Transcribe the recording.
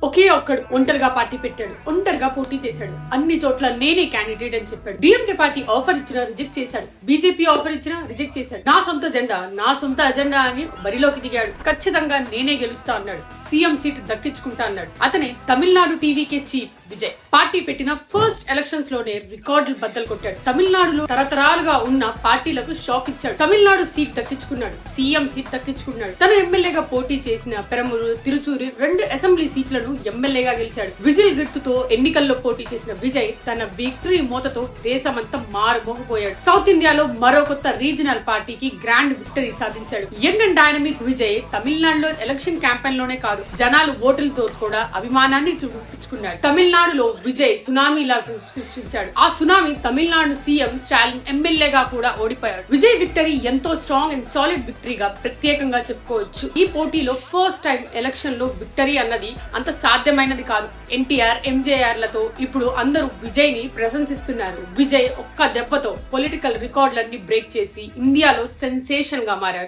ఒకే ఒక్కడు ఒంటరిగా పార్టీ పెట్టాడు, ఒంటరిగా పోటీ చేశాడు. అన్ని చోట్ల నేనే క్యాండిడేట్ అని చెప్పాడు. డిఎంకే పార్టీ ఆఫర్ ఇచ్చినా రిజెక్ట్ చేశాడు, బీజేపీ ఆఫర్ ఇచ్చినా రిజెక్ట్ చేశాడు. నా సొంత జెండా, నా సొంత అజెండా అని బరిలోకి దిగాడు. ఖచ్చితంగా నేనే గెలుస్తా అన్నాడు. సీఎం సీట్ దక్కించుకుంటా అన్నాడు. అతనే Tamil Nadu TVK chief Vijay. Party పెట్టిన ఫస్ట్ ఎలక్షన్స్ లోనే రికార్డులు బద్దలు కొట్టాడు. తమిళనాడులో తరతరాలుగా ఉన్న పార్టీలకు షాక్ ఇచ్చాడు. తమిళనాడు సీట్ దక్కించుకున్నాడు, సీఎం సీట్ దక్కించుకున్నాడు. తను ఎమ్మెల్యేగా పోటీ చేసిన పెరంబూరు, తిరుచూరి 2 అసెంబ్లీ సీట్లను ఎమ్మెల్యేగా గెలిచాడు. విజిల్ గుర్తుతో ఎన్నికల్లో పోటీ చేసిన విజయ్ తన విక్టరీ మోతతో దేశమంతా మారుమోగిపోయాడు. సౌత్ ఇండియాలో మరో కొత్త రీజనల్ పార్టీకి గ్రాండ్ విక్టరీ సాధించాడు. యంగ్ అండ్ డైనమిక్ విజయ్ తమిళనాడులో ఎలక్షన్ క్యాంపెయిన్ లోనే కాదు, జనాలు ఓటులతో కూడా అభిమానాన్ని చూపించుకున్నాడు. తమిళనాడులో విజయ్ సునామీలా సృష్టించాడు. ఆ సునామీ తమిళనాడు సీఎం స్టాలిన్ ఎమ్మెల్యేగా కూడా ఓడిపోయాడు. విజయ్ విక్టరీ ఎంతో స్ట్రాంగ్ అండ్ సాలిడ్ విక్టరీగా ప్రత్యేకంగా చెప్పుకోవచ్చు. ఈ పోటీలో ఫస్ట్ టైం ఎలక్షన్ లో విక్టరీ అన్నది అంత సాధ్యమైనది కాదు. ఎన్టీఆర్, ఎంజేఆర్ లతో ఇప్పుడు అందరూ విజయ్ ని ప్రశంసిస్తున్నారు. విజయ్ ఒక్క దెబ్బతో పొలిటికల్ రికార్డులన్నీ బ్రేక్ చేసి ఇండియాలో సెన్సేషన్ గా మారాడు.